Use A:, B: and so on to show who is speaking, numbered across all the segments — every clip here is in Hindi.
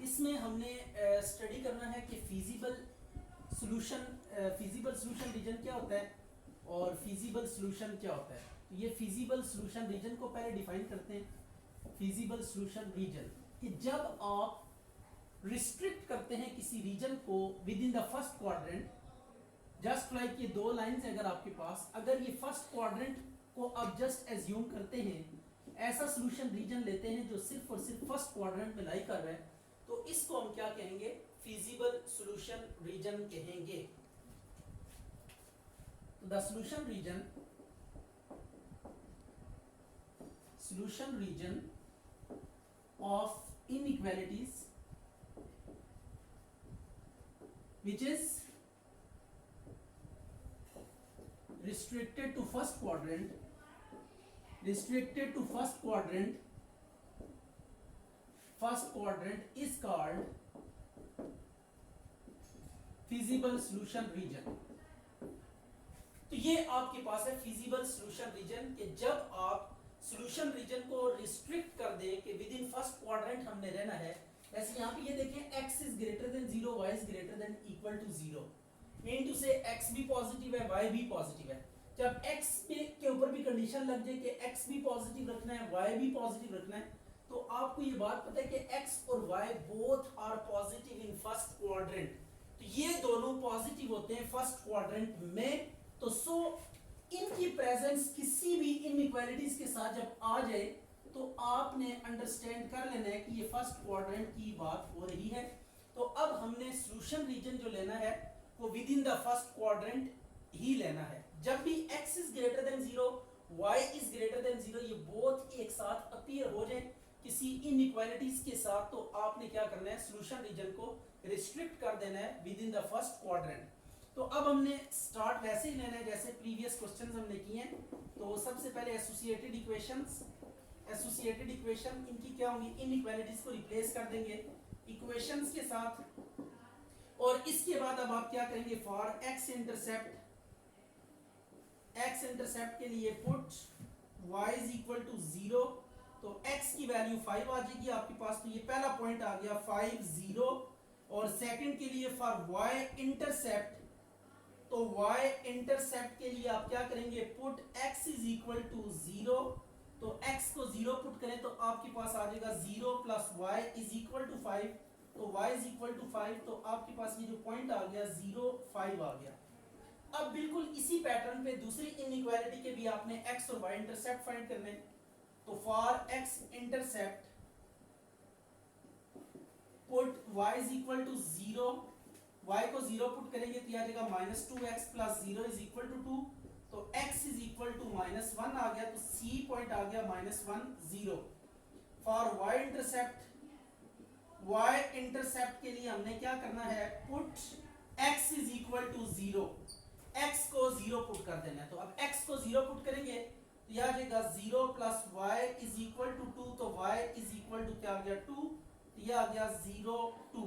A: इसमें हमने स्टडी करना है कि फिजिबल सॉल्यूशन रीजन क्या होता है और फिजिबल सॉल्यूशन क्या होता है। तो ये फिजिबल सॉल्यूशन रीजन को पहले डिफाइन करते हैं। फिजिबल सॉल्यूशन रीजन कि जब आप रिस्ट्रिक्ट करते हैं किसी रीजन को with in the first quadrant, just like ये दो लाइंस है अगर आपके पास, अगर ये फर्स्ट क्वाड्रेंट को आप जस्ट एज्यूम करते हैं, ऐसा सॉल्यूशन रीजन लेते हैं जो सिर्फ और सिर्फ फर्स्ट क्वाड्रेंट में लाई कर रहा है, तो इसको हम क्या कहेंगे? फिजिबल सॉल्यूशन रीजन कहेंगे। तो the solution region of inequalities which is restricted to first quadrant is called feasible solution region। तो ये आपके पास है फिजिबल सॉल्यूशन रीजन कि जब आप सॉल्यूशन रीजन को रिस्ट्रिक्ट कर दें कि विद इन फर्स्ट क्वाड्रेंट हमने रहना है। जैसे यहाँ पे ये देखें x is greater than 0, y is greater than equal to 0, mean to say x भी पॉजिटिव है, y भी पॉजिटिव है। जब x के ऊपर भी कंडीशन लग जाए कि x भी पॉजिटिव रखना है, y भी पॉजिटिव रखना है, तो आपको ये बात पता है कि x और y both are positive in first quadrant. तो ये दोनों पॉजिटिव होते हैं फर्स्ट क्वाड्रेंट में। तो सो इनकी प्रेजेंस किसी भी इनइक्वालिटीज के साथ जब आ जाए तो आपने अंडरस्टैंड कर लेना है कि ये फर्स्ट क्वाड्रेंट की बात हो रही है। तो अब हमने सॉल्यूशन रीजन जो लेना है वो within the first quadrant ही लेना है। जब भी x is greater than 0, y is greater than 0, ये बोथ एक साथ अपीयर हो जाए किसी इनइक्वालिटीज के साथ, तो आपने क्या करना है? सॉल्यूशन रीजन को रिस्ट्रिक्ट कर देना है within the first quadrant. तो अब हमने स्टार्ट वैसे ही लेना है जैसे प्रीवियस क्वेश्चंस हमने किए हैं। तो सबसे पहले एसोसिएटेड इक्वेशन इनकी क्या होंगी? इनइक्वालिटीज को रिप्लेस कर देंगे इक्वेशंस के साथ, और इसके बाद अब आप क्या करेंगे? फॉर एक्स इंटरसेप्ट के लिए put y is equal to 0, तो x की वैल्यू 5 आ जाएगी आपके पास। तो ये पहला पॉइंट आ गया 5 0। और सेकंड के लिए फॉर y इंटरसेप्ट, तो y इंटरसेप्ट के लिए आप क्या करेंगे? Put x is equal to 0, तो x को 0 पुट करें तो आपके पास आ जाएगा 0 plus y is equal to 5, तो y इज इक्वल टू 5, तो आपके पास ये जो पॉइंट आ गया 0 5 आ गया। अब बिल्कुल इसी पैटर्न पे दूसरी इनइक्वालिटी के भी आपने x और y इंटरसेप्ट फाइंड करने। तो for x intercept put y is equal to 0, y को 0 पुट करेंगे तो आ जाएगा -2x plus 0 is equal to 2, तो x इज इक्वल टू -1 आ गया, तो c पॉइंट आ गया -1 0। फॉर y इंटरसेप्ट के लिए हमने क्या करना है? Put x is equal to 0, x को 0 पुट कर देना है। तो अब x को 0 पुट करेंगे तो यह आ जाएगा 0 plus y is equal to 2, तो y इज इक्वल टू क्या आ गया? 2, तो यह आ गया 0 2।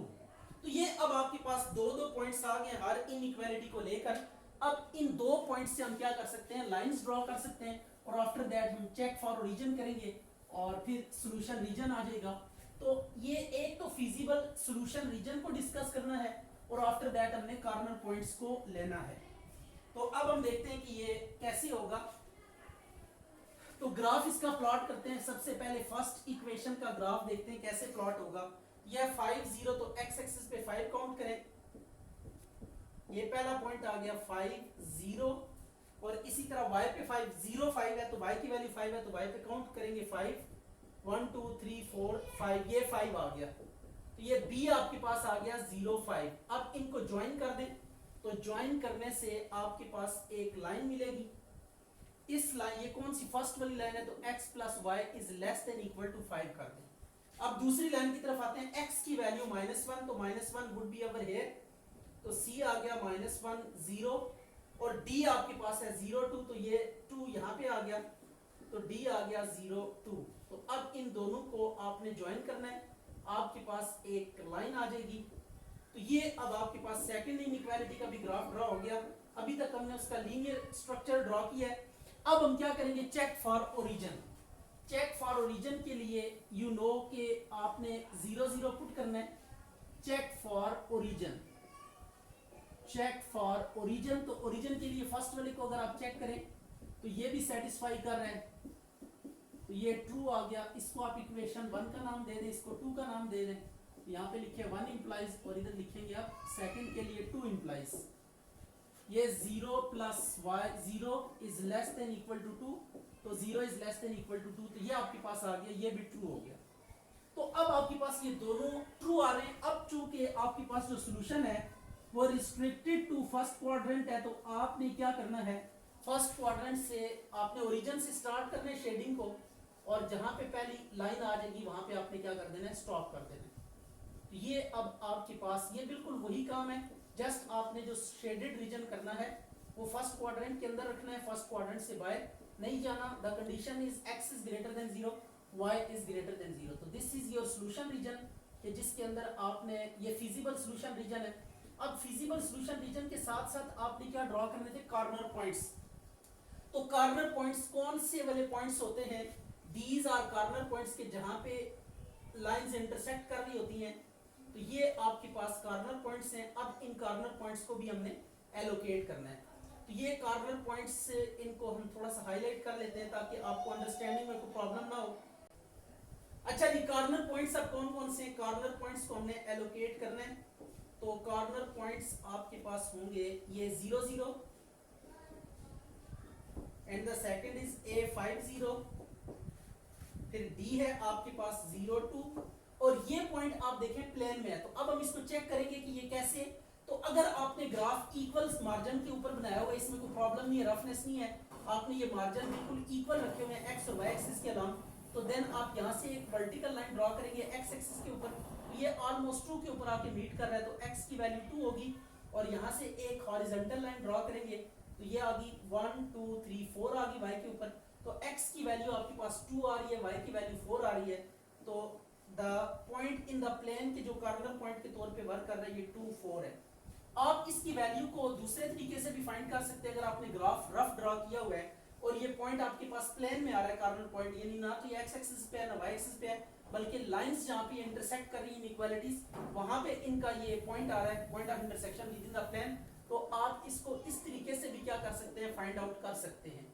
A: तो ये अब आपके पास दो पॉइंट्स आ गए हर इनइक्वालिटी को लेकर। अब इन दो पॉइंट्स से हम क्या कर सकते हैं? लाइंस ड्रॉ कर सकते हैं, और आफ्टर दैट हम चेक फॉर ओरिजिन करेंगे और फिर सॉल्यूशन रीजन आ जाएगा। तो ये एक तो फिजिबल सॉल्यूशन रीजन को डिस्कस करना है, और आफ्टर दैट हमने कॉर्नर पॉइंट्स को लेना है। तो अब हम देखते हैं कि ये कैसे होगा। तो ग्राफ इसका प्लॉट करते हैं। सबसे पहले फर्स्ट इक्वेशन का ग्राफ देखते हैं कैसे प्लॉट होगा। यह 5 0, तो x एक्सिस पे 5 काउंट करें, ये पहला पॉइंट आ गया 5 0, और इसी तरह y पे 5 0 5 है, तो y की वैल्यू 5 है, तो y पे काउंट करेंगे 5 1 2 3 4 5, ये 5 आ गया। तो ये b आपके पास आ गया 0 5। अब इनको ज्वाइन कर दें, तो ज्वाइन करने से आपके पास एक लाइन मिलेगी। इस लाइन, ये कौन सी फर्स्ट वाली लाइन है? तो x plus y is less than equal to 5 कर दें। अब दूसरी लाइन की तरफ आते हैं। x की वैल्यू -1, तो -1 वुड बी अवर हियर, तो c आ गया -1 0, और d आपके पास है 0 2, तो ये 2 यहाँ पे आ गया, तो d आ गया 0 2। तो अब इन दोनों को आपने ज्वाइन करना है, आपके पास एक लाइन आ जाएगी। तो ये अब आपके पास सेकंड इनइक्वालिटी का भी ग्राफ ड्रॉ हो गया। अभी तक हमने उसका लीनियर स्ट्रक्चर ड्रॉ किया है। अब हम क्या करेंगे? Check for origin. Check for origin के लिए यू नो कि आपने 0 0 पुट करना है, check for origin, check for origin. तो ओरिजिन के लिए फर्स्ट वाले को अगर आप चेक करें तो ये भी सेटिस्फाई कर रहे हैं, तो ये ट्रू आ गया। इसको आप इक्वेशन 1 का नाम दे दें, इसको 2 का नाम दे दें। यहाँ पे लिखे 1 इंप्लाइज और इधर लिखेंगे आप सेकंड के लिए 2 इंप्लाइज। ये 0 plus y 0 is less than equal to 2, तो 0 is less than equal to 2, तो ये आपके पास आ गया, ये भी ट्रू हो गया। तो अब आपके पास ये दोनों ट्रू आ रहे हैं। अब चूंकि आपके पास जो सोल्यूशन है वो रिस्ट्रिक्टेड टू फर्स्ट क्वाड्रेंट है, तो आपने क्या करना है, फर्स्ट क्वाड्रेंट से आपने ओरिजिन से स्टार्ट करना है शेडिंग को, और जहां पे पहली लाइन आ जाएगी वहां पे आपने क्या कर देना है, स्टॉप कर देना है। तो ये अब आपके पास ये बिल्कुल वही काम है, जस्ट आपने जो शेडेड रीजन करना है वो फर्स्ट क्वाड्रेंट के अंदर रखना है, फर्स्ट क्वाड्रेंट से बाहर नहीं जाना। The condition is x is greater than 0, y is greater than 0। तो this is your solution region कि जिसके अंदर आपने ये फिजिबल सॉल्यूशन रीजन है। अब फिजिबल सॉल्यूशन रीजन के साथ साथ आपने क्या ड्रॉ करने थे, कॉर्नर पॉइंट्स। तो कॉर्नर पॉइंट्स कौन से वाले पॉइंट्स होते हैं, दीज आर कॉर्नर पॉइंट्स के जहां पे लाइंस इंटरसेक्ट कर रही होती हैं। तो ये आपके पास कॉर्नर पॉइंट्स हैं। अब इन कॉर्नर पॉइंट्स को भी हमने एलोकेट करना है। तो ये कॉर्नर पॉइंट्स इनको हम थोड़ा सा हाईलाइट कर लेते हैं ताकि आपको अंडरस्टैंडिंग में कोई प्रॉब्लम ना हो। अच्छा जी, कॉर्नर पॉइंट्स अब कौन कौन से कॉर्नर पॉइंट्स को हमने एलोकेट करना है। तो कॉर्नर पॉइंट्स आपके पास होंगे ये 0 0 and the second is A50, फिर D है आपके पास 0 2, और ये पॉइंट आप देखें प्लेन में है। तो अब हम इसको चेक करेंगे कि ये कैसे। तो अगर आपने ग्राफ इक्वल्स मार्जिन के ऊपर बनाया हुआ है, इसमें कोई प्रॉब्लम नहीं है, रफनेस नहीं है, आपने ये मार्जिन बिल्कुल इक्वल रखे हुए हैं एक्स और वाई एक्सिस के अलावा, तो देन आप यहाँ से एक वर्टिकल लाइन ड्रॉ करेंगे एक्स एक्सिस के ऊपर। ये ऑलमोस्ट 2 के ऊपर आके मीट कर रहा है, तो एक्स की वैल्यू 2 होगी, और यहाँ से एक हॉरिजॉन्टल लाइन ड्रॉ करेंगे, तो ये आ गई 1 2 3 4 आ गई वाई के ऊपर। तो एक्स की वैल्यू आपके पास 2 आ रही है, वाई की वैल्यू 4 आ रही है। तो the point in the plane के जो कॉर्नर पॉइंट के तौर पे वर्क कर रहा है ये 2 4 है। आप इसकी वैल्यू को दूसरे तरीके से भी फाइंड कर सकते हैं। अगर आपने ग्राफ रफ ड्रॉ किया हुआ है और ये पॉइंट आपके पास प्लेन में आ रहा है, कॉर्नर पॉइंट, यानी ना तो ये एक्स एक्सिस पे है ना वाई एक्सिस पे है, बल्कि लाइंस जहां पे इंटरसेक्ट कर रही है इनइक्वालिटीज, वहां पे इनका ये पॉइंट आ रहा है, point of intersection within the plane. तो आप इसको इस तरीके से भी क्या कर सकते हैं, फाइंड आउट कर सकते हैं।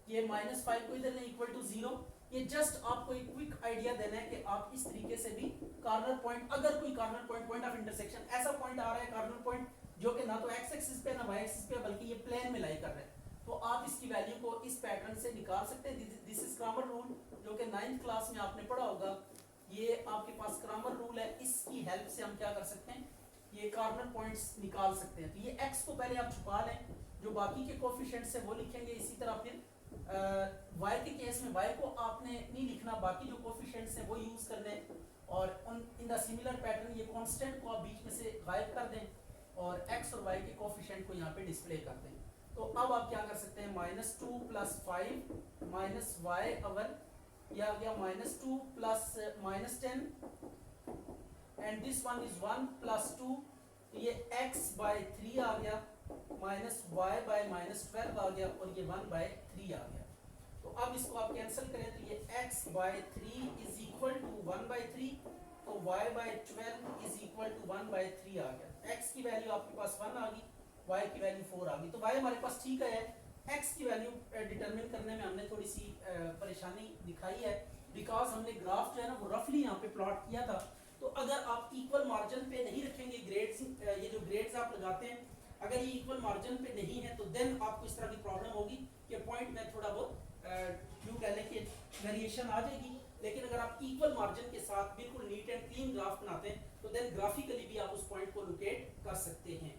A: ये -5 को इधर नहीं, इक्वल टू 0। ये जस्ट आपको एक क्विक आइडिया देना है कि आप इस तरीके से भी कॉर्नर पॉइंट, अगर कोई corner point, point of intersection ऐसा पॉइंट आ रहा है कॉर्नर पॉइंट जो कि ना तो एक्स एक्सिस पे ना वाई एक्सिस पे, बल्कि ये प्लेन में लाई कर रहा है, तो आप इसकी वैल्यू को इस पैटर्न से निकाल सकते हैं। दिस इज क्रैमर रूल, जो कि 9th क्लास में आपने पढ़ा होगा। ये आपके पास क्रैमर रूल है, इसकी हेल्प से हम क्या कर सकते हैं, ये कॉर्नर पॉइंट्स निकाल सकते हैं। तो ये x को पहले आप छुपा लें, जो बाकी के कोफिशिएंट्स है वो लिखेंगे। इसी तरह फिर y के केस में y को आपने नहीं लिखना, बाकी जो कोफिशिएंट्स हैं वो यूज करने, और इन द सिमिलर पैटर्न ये कांस्टेंट को आप बीच में से गायब कर दें और x और y के कोफिशिएंट को यहाँ पे डिस्प्ले कर दें। तो अब आप क्या कर सकते हैं, -2 + 5 माइनस वाई अवर, यह आ गया -2 + -10 एंड दिस वन इज 1 + 2, तो ये x/3 आ गया, -y/-12 आ गया, और ये 1/3 आ गया। तो अब इसको आप कैंसिल करें तो ये x/3 इज इक्वल टू 1/3, तो y/12 इज इक्वल टू 1/3 आ गया। x की वैल्यू आपके पास 1 आ गई, y की वैल्यू 4 आ गई। तो y हमारे पास ठीक है। x की वैल्यू डिटरमिन करने में हमने थोड़ी सी परेशानी दिखाई है, बिकॉज हमने ग्राफ जो है ना वो रफली यहाँ पे प्लॉट किया था। तो अगर आप इक्वल मार्जिन पे नहीं रखेंगे ग्रेड्स, ये जो ग्रेड्स आप लगाते हैं, अगर ये इक्वल मार्जिन पे नहीं है तो देन आपको इस तरह की प्रॉब्लम होगी कि पॉइंट में थोड़ा बहुत यूं कह लें कि वेरिएशन आ जाएगी। लेकिन अगर आप इक्वल मार्जिन के साथ बिल्कुल नीट एंड क्लीन ग्राफ बनाते हैं तो देन ग्राफिकली भी आप उस पॉइंट को लोकेट कर सकते हैं।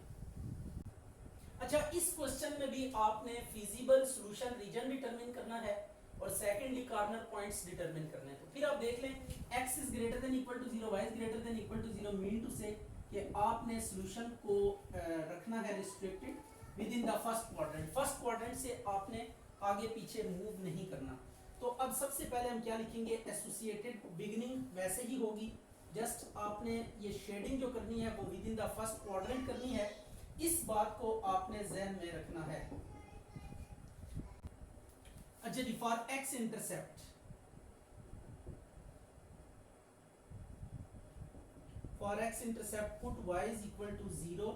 A: अच्छा, इस क्वेश्चन में भी आपने फिजिबल सॉल्यूशन रीजन डिटरमिन करना है और सेकेंडली कॉर्नर पॉइंट्स डिटरमिन करने हैं। तो फिर आप देख लें x is greater than equal to 0, y is greater than equal to 0, mean to say कि आपने सॉल्यूशन को रखना है restricted within the first quadrant. First quadrant से आपने आगे पीछे मूव नहीं करना। तो अब सबसे पहले हम क्या लिखेंगे, एसोसिएटेड, बिगिनिंग वैसे ही होगी, जस्ट आपने ये शेडिंग जो करनी है वो within the first quadrant करनी है। इस बात को आपने ज़हन में रखना है। अच्छा जी, for x intercept, for x intercept put y is equal to 0,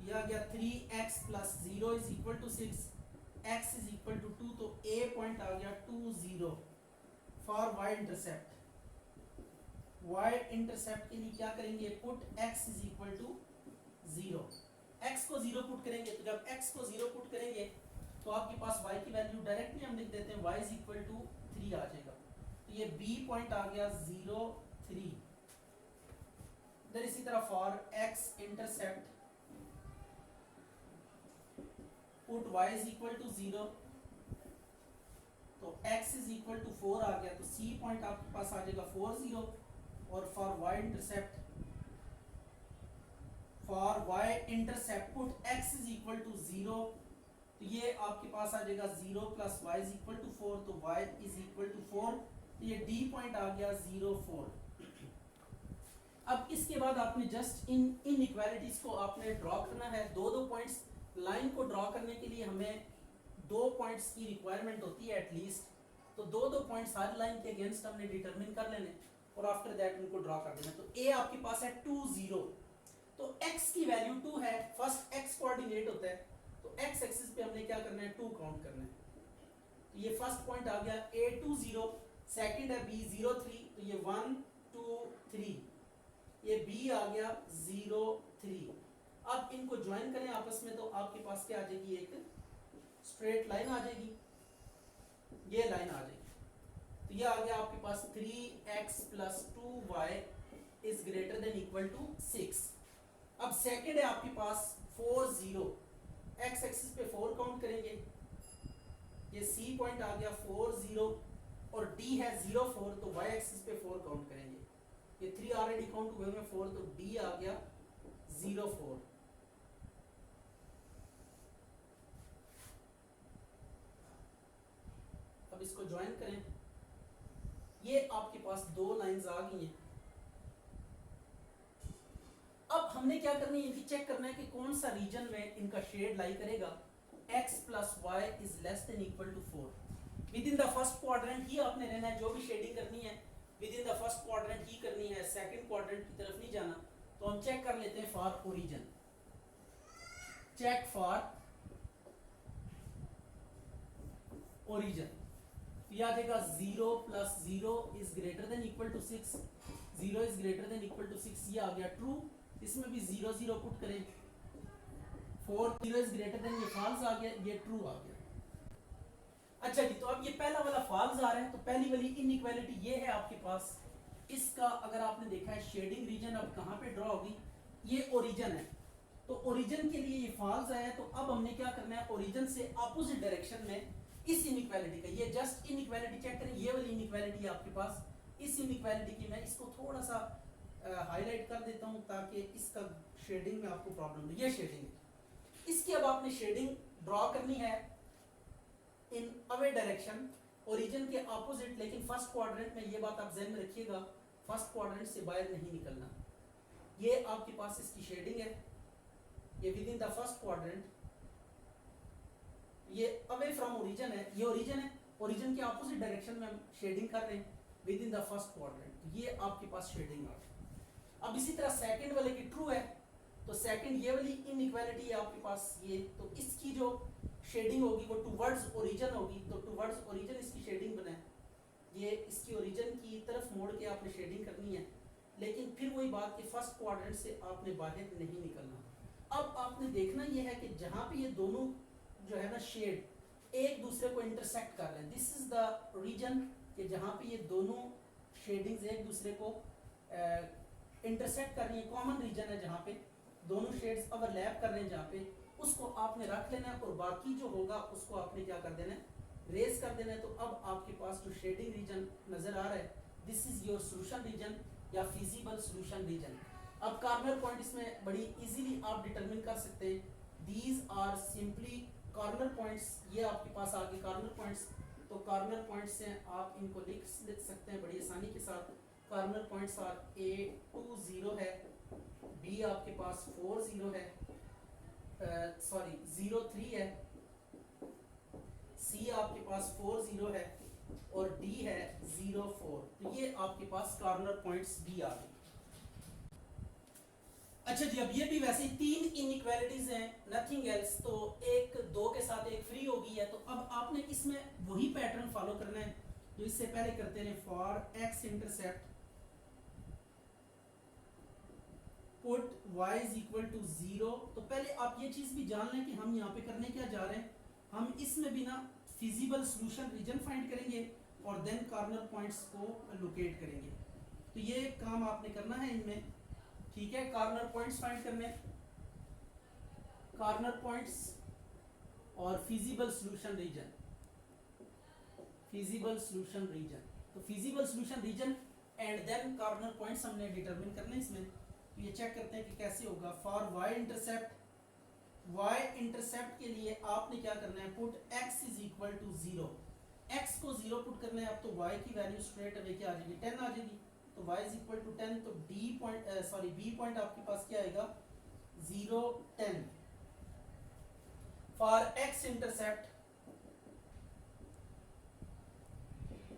A: यह आ गया 3x plus 0 is equal to 6, x is equal to 2, तो a पॉइंट आ गया 2 0 for y intercept. y intercept के लिए क्या करेंगे, put x is equal to 0, x को 0 पुट करेंगे, तो जब x को 0 पुट करेंगे तो आपके पास y की वैल्यू डायरेक्टली हम लिख देते हैं, y इज इक्वल टू 3 आ जाएगा, तो ये b पॉइंट आ गया 0 3। इधर इसी तरह for x intercept put y is equal to 0, तो x इज इक्वल टू 4 आ गया, तो c पॉइंट आपके पास आ जाएगा 4 0, और for y intercept put x is equal to 0, तो ये आपके पास आ जाएगा 0 plus y is equal to 4, तो y इज इक्वल टू 4, तो ये d पॉइंट आ गया 0 4। अब इसके बाद आपने जस्ट इन इनइक्वालिटीज को आपने ड्रॉ करना है, दो पॉइंट्स। लाइन को ड्रॉ करने के लिए हमें 2 पॉइंट्स की रिक्वायरमेंट होती है एटलीस्ट, तो दो पॉइंट्स हर लाइन के अगेंस्ट हमने डिटरमिन कर लेने और आफ्टर दैट उनको ड्रॉ कर देना। तो a आपके पास है 2 0, तो x की वैल्यू 2 है, फर्स्ट x कोऑर्डिनेट होता है, तो x एक्सिस पे हमने क्या करना है, 2 काउंट करना है, तो ये फर्स्ट पॉइंट आ गया a 2 0, सेकंड है b 0 3, तो ये 1 2 3, ये b आ गया 0 3। अब इनको ज्वाइन करें आपस में, तो आपके पास क्या आ जाएगी, एक स्ट्रेट लाइन आ जाएगी, ये लाइन आ जाएगी, तो ये आ गया आपके पास 3x plus 2y is greater than equal to 6। अब सेकंड है आपके पास 4 0, x एक्सिस पे 4 काउंट करेंगे, ये c पॉइंट आ गया 4 0, और d है 0 4, तो y एक्सिस पे 4 काउंट करेंगे, ये 3 ऑलरेडी काउंट हुए हैं 4, तो d आ गया 0 4। अब इसको ज्वाइन करें, ये आपके पास 2 लाइंस आ गई हैं। अब हमने क्या करना है, ये चेक करना है कि कौन सा रीजन में इनका शेड लाई करेगा। x plus y is less than equal to 4, within the first quadrant ही आपने रहना है, जो भी शेडिंग करनी है within the first quadrant ही करनी है, सेकंड क्वाड्रेंट की तरफ नहीं जाना। तो हम चेक कर लेते हैं for origin, check for origin, यह आ जाएगा 0 plus 0 is greater than equal to 6, 0 is greater than equal to 6, ये आ गया ट्रू, इसमें भी 0 0 पुट करें, 4 0 इज ग्रेटर देन, ये फॉल्स आ गया, ये ट्रू आ गया। अच्छा जी, तो अब ये पहला वाला फॉल्स आ रहा है, तो पहली वाली इनइक्वालिटी ये है आपके पास। इसका अगर आपने देखा है शेडिंग रीजन अब कहाँ पे ड्रॉ होगी, ये ओरिजिन है, तो ओरिजिन के लिए ये फॉल्स आया है, तो अब हमने क्या करना है, ओरिजिन से अपोजिट डायरेक्शन में इस इनइक्वालिटी का, ये जस्ट इनइक्वालिटी चेक करें, ये वाली इनइक्वालिटी आपके पास, इस इनइक्वालिटी की मैं इसको थोड़ा सा हाईलाइट कर देता हूं ताकि इसका शेडिंग में आपको प्रॉब्लम नहीं, ये शेडिंग है। इसकी अब आपने शेडिंग ड्रॉ करनी है इन अवे डायरेक्शन, ओरिजिन के अपोजिट, लेकिन फर्स्ट क्वाड्रेंट में, ये बात आप ध्यान में रखिएगा, फर्स्ट क्वाड्रेंट से बाहर नहीं निकलना। ये आपके पास इसकी शेडिंग है, ये with in the first quadrant, ये अवे फ्रॉम ओरिजिन है, ये ओरिजिन है, ओरिजिन के अपोजिट डायरेक्शन में हम शेडिंग कर रहे हैं with in the first quadrant, ये आपके पास शेडिंग आ गई। अब इसी तरह सेकंड वाले की ट्रू है, तो सेकंड ये वाली इनइक्वालिटी है आपके पास ये, तो इसकी जो शेडिंग होगी वो टुवर्ड्स ओरिजिन होगी, तो टुवर्ड्स ओरिजिन इसकी शेडिंग बने, ये इसकी ओरिजिन की तरफ मोड़ के आपने शेडिंग करनी है, लेकिन फिर वही बात कि फर्स्ट क्वाड्रेंट से आपने बाहर नहीं निकलना। अब आपने देखना ये है कि जहाँ पे ये दोनों जो है ना शेड एक दूसरे को इंटरसेक्ट कर रहे हैं, दिस इज द रीजन कि जहाँ पे ये दोनों शेडिंग्स एक दूसरे को इंटरसेक्ट कर रही है, कॉमन रीजन है जहाँ पे दोनों शेड्स ओवरलैप कर रहे हैं, जहाँ पे उसको आपने रख लेना है, और बाकी जो होगा उसको आपने क्या कर देना है, रेज कर देना है। तो अब आपके पास जो शेडिंग रीजन नजर आ रहा है, this is your solution region या फिजिबल सोल्यूशन रीजन। अब कॉर्नर पॉइंट इसमें बड़ी इजीली आप डिटरमिन कर सकते हैं, these are simply corner points, ये आपके पास आ गए कॉर्नर पॉइंट्स, तो कॉर्नर पॉइंट्स से आप इनको लिख सकते हैं बड़ी आसानी के साथ। कॉर्नर पॉइंट्स आर A 2 0 है, B आपके पास 4 0 है, सॉरी 0 3 है, C आपके पास 4 0 है, और D है 0 4, तो ये आपके पास कॉर्नर पॉइंट्स B आ गए। अच्छा जी, अब ये भी वैसे ही तीन इनइक्वालिटीज हैं, नथिंग एल्स। तो एक दो के साथ एक फ्री होगी है, तो अब आपने इसमें वही पैटर्न फॉलो करना है जो इससे पहले करते रहे। For x intercept put y is equal to 0। तो पहले आप ये चीज भी जान लें कि हम यहाँ पे करने क्या जा रहे हैं। हम इसमें भी ना फिजिबल सॉल्यूशन रीजन फाइंड करेंगे और देन कॉर्नर पॉइंट्स को लोकेट करेंगे। तो ये काम आपने करना है इनमें, ठीक है। कॉर्नर पॉइंट्स फाइंड करने, कॉर्नर पॉइंट्स और feasible solution region, feasible solution region. तो feasible solution region and then corner points हमने डिटरमिन करने इसमें। तो ये चेक करते हैं कि कैसे होगा। For y intercept, y intercept के लिए आपने क्या करना है, put x is equal to 0। x को 0 पुट करना है। अब तो y की वैल्यू स्ट्रेट अवे क्या आ जाएगी, 10 आ जाएगी। तो y इज इक्वल टू 10। तो b पॉइंट आपके पास क्या आएगा, 0 10। For x intercept,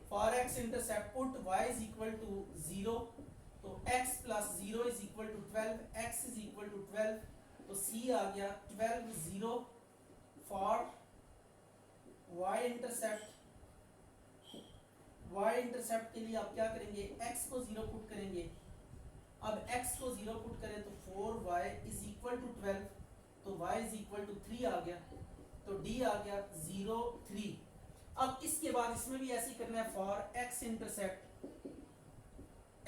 A: for x intercept put y is equal to 0। तो x plus 0 is equal to 12, x is equal to 12। तो c आ गया 12 0। For y intercept, y intercept के लिए आप क्या करेंगे, x को 0 पुट करेंगे। अब x को 0 पुट करें तो 4y इज इक्वल टू 12। तो y इज इक्वल टू 3 आ गया। तो d आ गया 0 3। अब इसके बाद इसमें भी ऐसे ही करना है। For x intercept,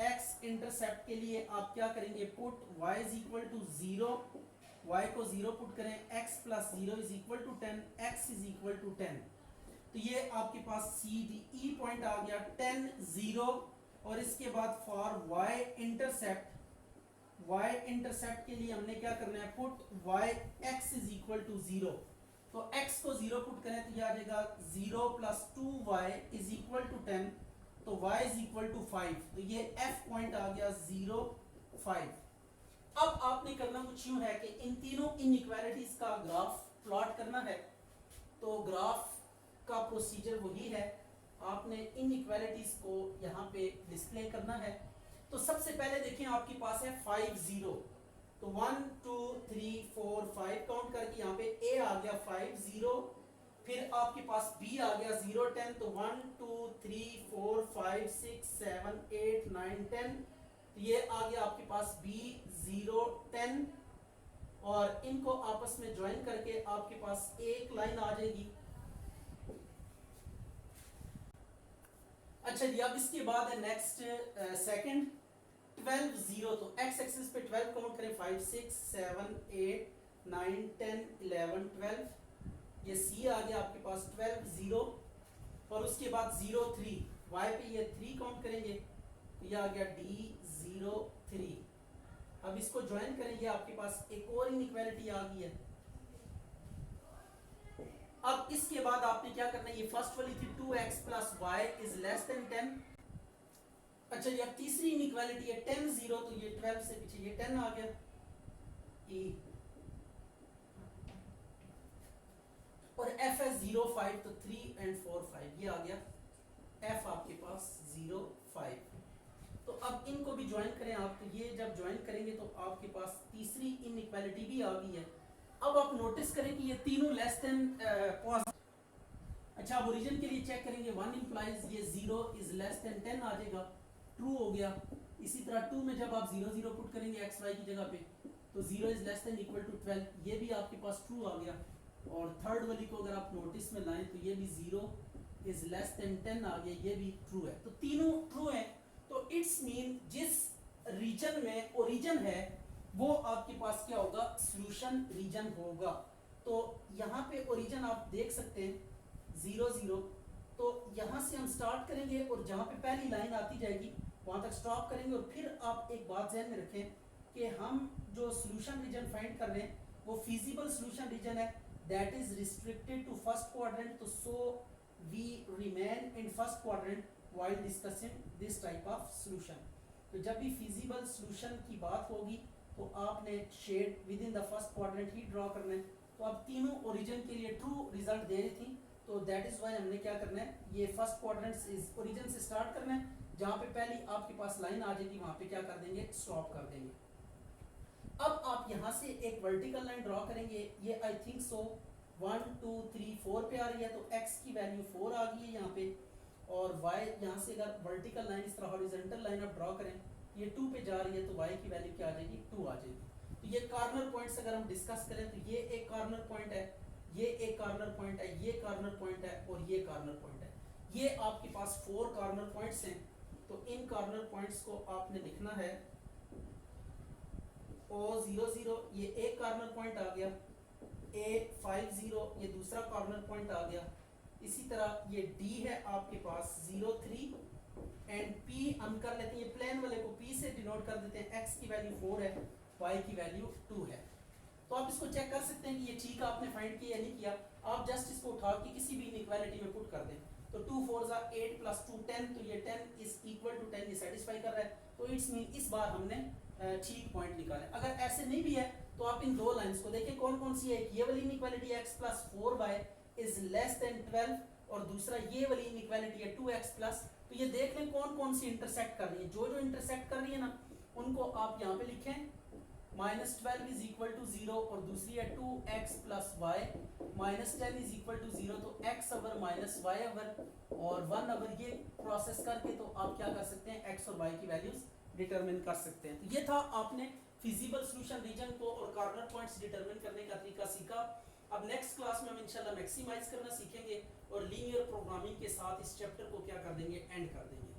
A: x intercept के लिए आप क्या करेंगे, put y is equal to 0, y को 0 पुट करें। x plus 0 is equal to 10, x is equal to 10। तो ये आपके पास सी डी ई पॉइंट आ गया 10 0। और इसके बाद for y intercept, y intercept के लिए हमने क्या करना है, put y x is equal to 0। तो x को 0 पुट करें तो ये आ जाएगा 0 plus 2y is equal to 10। तो y इज इक्वल टू 5। तो ये f पॉइंट आ गया 0 5। अब आपने करना कुछ यूं है कि इन तीनों इनइक्वालिटीज का ग्राफ प्लॉट करना है। तो ग्राफ का प्रोसीजर वही है, आपने इनइक्वालिटीज को यहाँ पे डिस्प्ले करना है। तो सबसे पहले देखिए आपके पास है 5 0। तो 1 2 3 4 5 काउंट करके यहाँ पे a आ गया 5 0। फिर आपके पास b आ गया 0 10। तो 1 2 3 4 5 6 7 8 9 10। तो ये आ गया आपके पास b 0 10। और इनको आपस में ज्वाइन करके आपके पास एक लाइन आ जाएगी। अच्छा जी, अब इसके बाद है नेक्स्ट सेकंड 12 0। तो x एक्सिस पे 12 काउंट करें, 5 6 7 8 9 10 11 12। ये c आ गया आपके पास 12 0। और उसके बाद 0 3, y पे ये 3 काउंट करेंगे तो ये आ गया d 0 3। अब इसको ज्वाइन करेंगे, आपके पास एक और इनइक्वालिटी आ गई है। अब इसके बाद आपने क्या करना है, ये फर्स्ट वाली थी 2x plus y is less then 10। अच्छा ये अब तीसरी इनइक्वालिटी है 10 0। तो ये 12 से पीछे ये 10 आ गया e। और f है 0 5। तो 3 and 4 5 ये आ गया f आपके पास 0 5। तो अब इनको भी ज्वाइन करें आप। तो ये जब ज्वाइन करेंगे तो आपके पास तीसरी इनइक्वालिटी भी आ गई है। अब आप नोटिस करें कि ये तीनों लेस देन अच्छा अब ओरिजिन के लिए चेक करेंगे। 1 इंप्लाइज ये 0 इज लेस देन 10 आ जाएगा, ट्रू हो गया। इसी तरह 2 में जब आप 0 0 पुट करेंगे एक्स वाई की जगह पे तो 0 is less than equal to 12, ये भी आपके पास ट्रू आ गया। और थर्ड वाली को अगर आप नोटिस में लाएं तो ये भी 0 इज लेस देन 10 आ गया, ये भी ट्रू है। तो तीनों ट्रू है। तो इट्स मीन जिस रीजन में ओरिजिन है वो आपके पास क्या होगा, सॉल्यूशन रीजन होगा। तो यहाँ पे ओरिजिन आप देख सकते हैं 0 0। तो यहाँ से हम स्टार्ट करेंगे और जहाँ पे पहली लाइन आती जाएगी वहाँ तक स्टॉप करेंगे। और फिर आप एक बात ध्यान में रखें कि हम जो सॉल्यूशन रीजन फाइंड कर रहे हैं वो फिजिबल सॉल्यूशन रीजन है, that is restricted to first quadrant. तो so we remain in first quadrant while discussing this type of solution. तो जब भी फिजिबल सॉल्यूशन की बात होगी तो आपने shade within the first quadrant ही ड्रॉ करना है। तो अब तीनों ओरिजिन के लिए ट्रू रिजल्ट दे रही थी, तो दैट इज व्हाई हमने क्या करना है, ये फर्स्ट क्वाड्रेंट इज ओरिजिन से स्टार्ट करना है। जहाँ पे पहली आपके पास लाइन आ जाएगी वहाँ पे क्या कर देंगे, स्टॉप कर देंगे। अब आप यहाँ से एक वर्टिकल लाइन ड्रॉ करेंगे, ये आई थिंक सो 1 2 3 4 पे आ रही है, तो x की वैल्यू 4 आ गई है यहाँ पे, और y यहाँ से अगर वर्टिकल लाइन इस तरह हॉरिजॉन्टल लाइन आप ड्रॉ करें, ये 2 पे जा रही है, तो y की वैल्यू क्या आ जाएगी, 2 आ जाएगी। तो ये कॉर्नर पॉइंट्स अगर हम डिस्कस करें तो ये एक कॉर्नर पॉइंट है, ये एक कॉर्नर पॉइंट है, ये कॉर्नर पॉइंट है और ये कॉर्नर पॉइंट है। ये आपके पास 4 कॉर्नर पॉइंट्स हैं। तो इन कॉर्नर पॉइंट्स को आपने लिखना है O00, ये एक कॉर्नर पॉइंट आ गया, A50 ये दूसरा कॉर्नर पॉइंट आ गया, इसी तरह ये D है आपके पास 03 एंड P हम कर लेते हैं, ये प्लेन वाले को P से डिनोट कर देते हैं, x की वैल्यू 4 है, y की वैल्यू 2 है। तो आप इसको चेक कर सकते हैं कि ये ठीक आपने फाइंड किया या नहीं किया। आप जस्ट इसको उठा के किसी भी इनइक्वालिटी में पुट कर दें, तो 2 4 8 प्लस 2 10, तो ये 10 इज इक्वल टू 10, ये सेटिस्फाई कर रहा है, तो इट्स मीन इस बार हमने ठीक पॉइंट निकाले। अगर ऐसे नहीं भी है तो आप इन दो लाइंस को देखिए कौन कौन सी है, ये वाली inequality x plus 4y is less then 12, और दूसरा ये वाली इनइक्वालिटी है 2x प्लस, तो ये देख लें कौन कौन सी इंटरसेक्ट कर रही है। जो जो इंटरसेक्ट कर रही है ना, उनको आप यहाँ पे लिखें, -12 इज इक्वल टू 0, और दूसरी है 2x plus y, -10 is equal to 0, तो x over minus y over और 1 ओवर, ये प्रोसेस करके तो आप क्या कर सकते हैं, x और y की वैल्यूज डिटरमिन कर सकते हैं। तो ये था, आपने फिजिबल सॉल्यूशन रीजन को और कॉर्नर पॉइंट्स डिटरमिन करने का तरीका सीखा। अब नेक्स्ट क्लास में हम इंशाल्लाह मैक्सिमाइज करना सीखेंगे और लीनियर प्रोग्रामिंग के साथ इस चैप्टर को क्या कर देंगे, एंड कर देंगे।